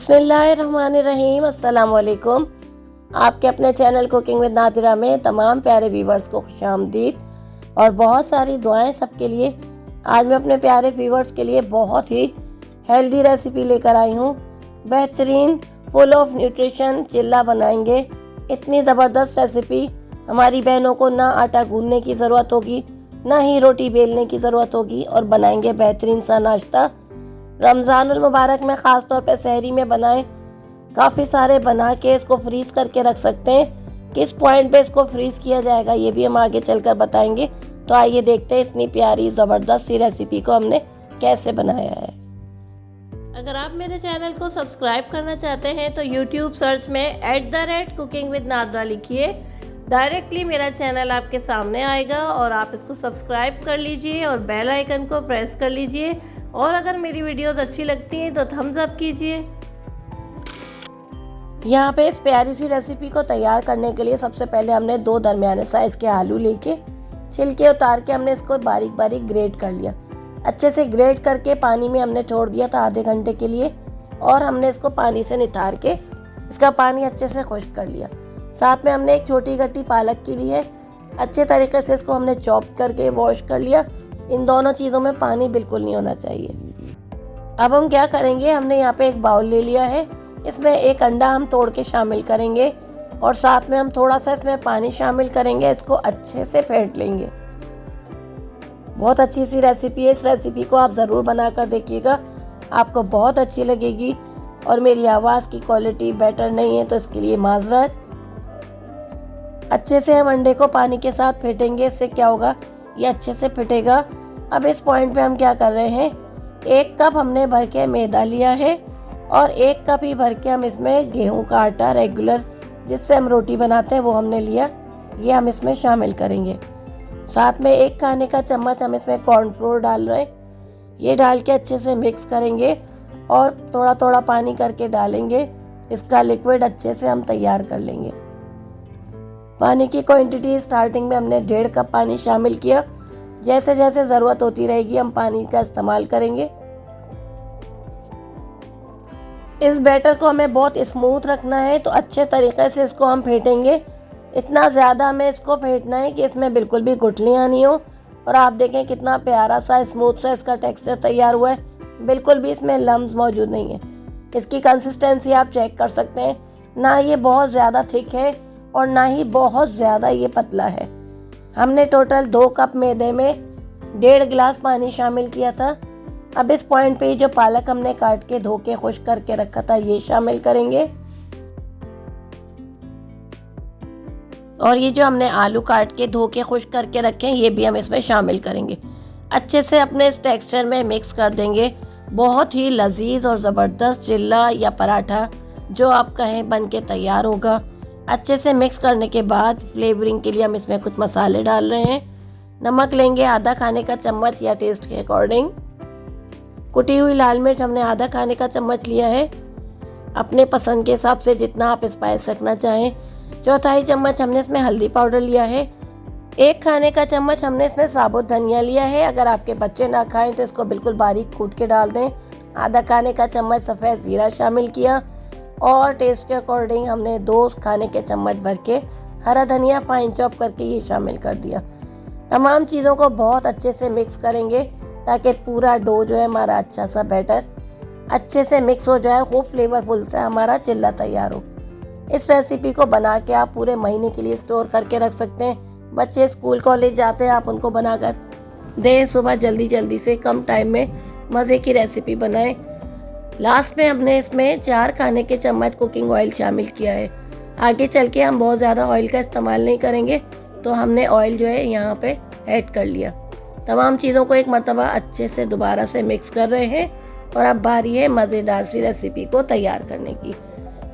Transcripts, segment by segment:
बिस्मिल्लाहिर्रहमानिर्रहीम। अस्सलाम वालेकुम। आपके अपने चैनल कुकिंग विद नादिरा में तमाम प्यारे व्यूवर्स को खुशामदीद और बहुत सारी दुआएं सबके लिए। आज मैं अपने प्यारे व्यूवर्स के लिए बहुत ही हेल्दी रेसिपी लेकर आई हूँ। बेहतरीन फुल ऑफ न्यूट्रिशन चिल्ला बनाएंगे। इतनी ज़बरदस्त रेसिपी, हमारी बहनों को ना आटा गूंदने की ज़रूरत होगी, ना ही रोटी बेलने की ज़रूरत होगी और बनाएंगे बेहतरीन सा नाश्ता। रमज़ानुल मुबारक में ख़ास तौर पे सहरी में बनाएं। काफ़ी सारे बना के इसको फ्रीज़ करके रख सकते हैं। किस पॉइंट पे इसको फ्रीज़ किया जाएगा ये भी हम आगे चलकर बताएंगे। तो आइए देखते हैं इतनी प्यारी ज़बरदस्त सी रेसिपी को हमने कैसे बनाया है। अगर आप मेरे चैनल को सब्सक्राइब करना चाहते हैं तो यूट्यूब सर्च में @कुकिंग विद नादिरा लिखिए। डायरेक्टली मेरा चैनल आपके सामने आएगा और आप इसको सब्सक्राइब कर लीजिए और बेल आइकन को प्रेस कर लीजिए। और अगर मेरी वीडियोस अच्छी लगती हैं तो थम्स अप कीजिए। यहाँ पे इस प्यारी सी रेसिपी को तैयार करने के लिए सबसे पहले हमने 2 दरमियाने साइज़ के आलू लेके छिलके उतार के हमने इसको बारीक बारीक ग्रेट कर लिया। अच्छे से ग्रेट करके पानी में हमने छोड़ दिया था आधे घंटे के लिए और हमने इसको पानी से नितार के इसका पानी अच्छे से खुश्क कर लिया। साथ में हमने एक छोटी गट्टी पालक की ली है। अच्छे तरीके से इसको हमने चॉप करके वॉश कर लिया। इन दोनों चीज़ों में पानी बिल्कुल नहीं होना चाहिए। अब हम क्या करेंगे, हमने यहाँ पे एक बाउल ले लिया है। इसमें एक अंडा हम तोड़ के शामिल करेंगे और साथ में हम थोड़ा सा इसमें पानी शामिल करेंगे। इसको अच्छे से फेंट लेंगे। बहुत अच्छी सी रेसिपी है। इस रेसिपी को आप ज़रूर बनाकर देखिएगा, आपको बहुत अच्छी लगेगी। और मेरी आवाज़ की क्वालिटी बेटर नहीं है तो इसके लिए माजरत। अच्छे से हम अंडे को पानी के साथ फेंटेंगे। इससे क्या होगा, ये अच्छे से फिटेगा। अब इस पॉइंट पे हम क्या कर रहे हैं, 1 कप हमने भर के मैदा लिया है और 1 कप ही भर के हम इसमें गेहूं का आटा रेगुलर जिससे हम रोटी बनाते हैं वो हमने लिया। ये हम इसमें शामिल करेंगे। साथ में 1 खाने का चम्मच हम इसमें कॉर्नफ्लोर डाल रहे हैं। ये डाल के अच्छे से मिक्स करेंगे और थोड़ा थोड़ा पानी करके डालेंगे। इसका लिक्विड अच्छे से हम तैयार कर लेंगे। पानी की क्वांटिटी स्टार्टिंग में हमने 1.5 कप पानी शामिल किया। जैसे जैसे ज़रूरत होती रहेगी हम पानी का इस्तेमाल करेंगे। इस बैटर को हमें बहुत स्मूथ रखना है तो अच्छे तरीके से इसको हम फेंटेंगे। इतना ज़्यादा हमें इसको फेंटना है कि इसमें बिल्कुल भी गुठलियाँ नहीं हो। और आप देखें कितना प्यारा सा स्मूथ सा इसका टेक्सचर तैयार हुआ है। बिल्कुल भी इसमें लम्स मौजूद नहीं है। इसकी कंसिस्टेंसी आप चेक कर सकते हैं, ना ये बहुत ज़्यादा थिक है और ना ही बहुत ज़्यादा ये पतला है। हमने टोटल 2 कप मैदे में 1.5 गिलास पानी शामिल किया था। अब इस पॉइंट पे जो पालक हमने काट के धो के खुश्क करके रखा था ये शामिल करेंगे। और ये जो हमने आलू काट के धो के खुश्क करके रखे हैं ये भी हम इसमें शामिल करेंगे। अच्छे से अपने इस टेक्सचर में मिक्स कर देंगे। बहुत ही लजीज और ज़बरदस्त चिल्ला या पराठा जो आप कहें बन के तैयार होगा। अच्छे से मिक्स करने के बाद फ्लेवरिंग के लिए हम इसमें कुछ मसाले डाल रहे हैं। नमक लेंगे आधा खाने का चम्मच या टेस्ट के अकॉर्डिंग। कुटी हुई लाल मिर्च हमने आधा खाने का चम्मच लिया है, अपने पसंद के हिसाब से जितना आप स्पाइस रखना चाहें। 1/4 चम्मच हमने इसमें हल्दी पाउडर लिया है। 1 खाने का चम्मच हमने इसमें साबुत धनिया लिया है। अगर आपके बच्चे ना खाएं तो इसको बिल्कुल बारीक कूट के डाल दें। आधा खाने का चम्मच सफ़ेद ज़ीरा शामिल किया और टेस्ट के अकॉर्डिंग हमने 2 खाने के चम्मच भर के हरा धनिया फाइन चॉप करके ये शामिल कर दिया। तमाम चीज़ों को बहुत अच्छे से मिक्स करेंगे ताकि पूरा डो जो है हमारा अच्छा सा बैटर अच्छे से मिक्स हो जाए, खूब फ्लेवरफुल से हमारा चिल्ला तैयार हो। इस रेसिपी को बना के आप पूरे महीने के लिए स्टोर करके रख सकते हैं। बच्चे स्कूल कॉलेज जाते हैं, आप उनको बनाकर दें। सुबह जल्दी जल्दी से कम टाइम में मज़े की रेसिपी बनाएं। लास्ट में हमने इसमें 4 खाने के चम्मच कुकिंग ऑयल शामिल किया है। आगे चल के हम बहुत ज़्यादा ऑयल का इस्तेमाल नहीं करेंगे तो हमने ऑयल जो है यहाँ पे ऐड कर लिया। तमाम चीज़ों को एक मर्तबा अच्छे से दोबारा से मिक्स कर रहे हैं और अब बारी है मज़ेदार सी रेसिपी को तैयार करने की।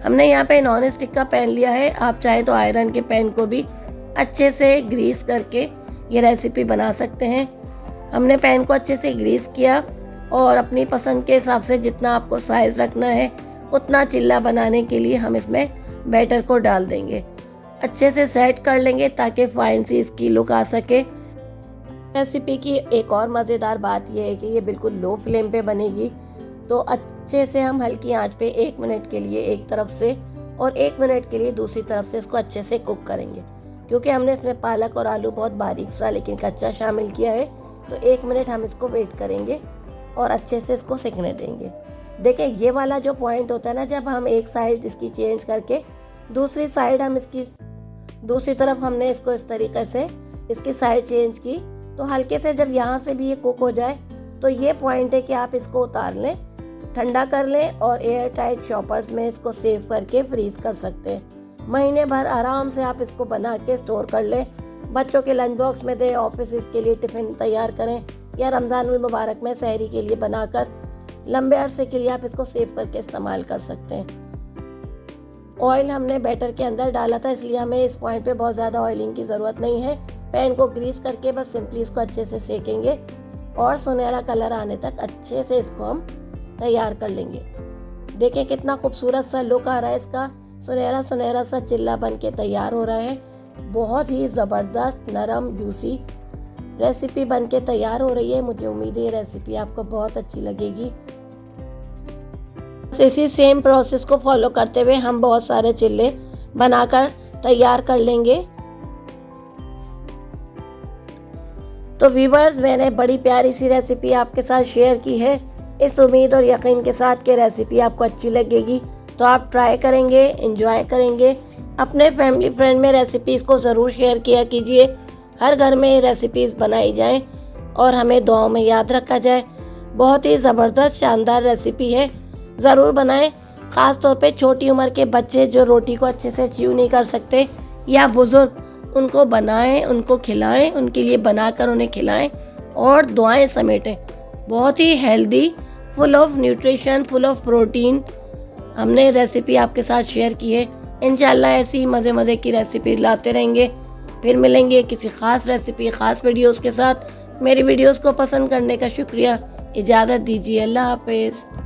हमने यहाँ पे नॉन स्टिक का पैन लिया है। आप चाहें तो आयरन के पैन को भी अच्छे से ग्रीस करके ये रेसिपी बना सकते हैं। हमने पैन को अच्छे से ग्रीस किया और अपनी पसंद के हिसाब से जितना आपको साइज़ रखना है उतना चिल्ला बनाने के लिए हम इसमें बैटर को डाल देंगे। अच्छे से सेट कर लेंगे ताकि फाइन सी इसकी लुक आ सके। रेसिपी की एक और मज़ेदार बात यह है कि ये बिल्कुल लो फ्लेम पे बनेगी। तो तो अच्छे से हम हल्की आंच पे 1 मिनट के लिए एक तरफ से और 1 मिनट के लिए दूसरी तरफ से इसको अच्छे से कुक करेंगे। क्योंकि हमने इसमें पालक और आलू बहुत बारीक सा लेकिन कच्चा शामिल किया है, तो 1 मिनट हम इसको वेट करेंगे और अच्छे से इसको सिकने देंगे। देखिए ये वाला जो पॉइंट होता है ना, जब हम एक साइड इसकी चेंज करके दूसरी साइड हम इसकी दूसरी तरफ हमने इसको इस तरीके से इसकी साइड चेंज की, तो हल्के से जब यहाँ से भी ये कुक हो जाए तो ये पॉइंट है कि आप इसको उतार लें, ठंडा कर लें और एयर टाइट शॉपर्स में इसको सेव करके फ्रीज कर सकते हैं। महीने भर आराम से आप इसको बना के स्टोर कर लें, बच्चों के लंच बॉक्स में दें, ऑफिस के लिए टिफ़िन तैयार करें या रमज़ानुल मुबारक में सहरी के लिए बनाकर लंबे अरसे के लिए आप इसको सेव करके इस्तेमाल कर सकते हैं। ऑयल हमने बैटर के अंदर डाला था, इसलिए हमें इस पॉइंट पे बहुत ज़्यादा ऑयलिंग की ज़रूरत नहीं है। पैन को ग्रीस करके बस सिंपली इसको अच्छे से सेकेंगे और सुनहरा कलर आने तक अच्छे से इसको हम तैयार कर लेंगे। देखिए कितना खूबसूरत सा लुक आ रहा है इसका, सुनहरा सुनहरा सा चिल्ला बन के तैयार हो रहा है। बहुत ही ज़बरदस्त नरम जूसी रेसिपी बन के तैयार हो रही है। मुझे उम्मीद है ये रेसिपी आपको बहुत अच्छी लगेगी। इसी सेम प्रोसेस को फॉलो करते हुए हम बहुत सारे चिल्ले बनाकर तैयार कर लेंगे। तो व्यूअर्स, मैंने बड़ी प्यारी सी रेसिपी आपके साथ शेयर की है, इस उम्मीद और यकीन के साथ कि रेसिपी आपको अच्छी लगेगी। तो आप ट्राई करेंगे, एंजॉय करेंगे, अपने फैमिली फ्रेंड में रेसिपीज़ को ज़रूर शेयर किया कीजिए। हर घर में रेसिपीज़ बनाई जाएं और हमें दुआओं में याद रखा जाए। बहुत ही ज़बरदस्त शानदार रेसिपी है, ज़रूर बनाएं। ख़ास तौर पे छोटी उम्र के बच्चे जो रोटी को अच्छे से च्यू नहीं कर सकते या बुज़ुर्ग, उनको बनाएं, उनको खिलाएं, उनके लिए बनाकर उन्हें खिलाएं और दुआएं समेटें। बहुत ही healthy, full of nutrition, full of protein हमने रेसिपी आपके साथ शेयर की है। इंशाल्लाह ऐसी मज़े की रेसिपी लाते रहेंगे। फिर मिलेंगे किसी ख़ास रेसिपी, ख़ास वीडियोस के साथ। मेरी वीडियोस को पसंद करने का शुक्रिया। इजाज़त दीजिए, अल्लाह हाफ़िज़।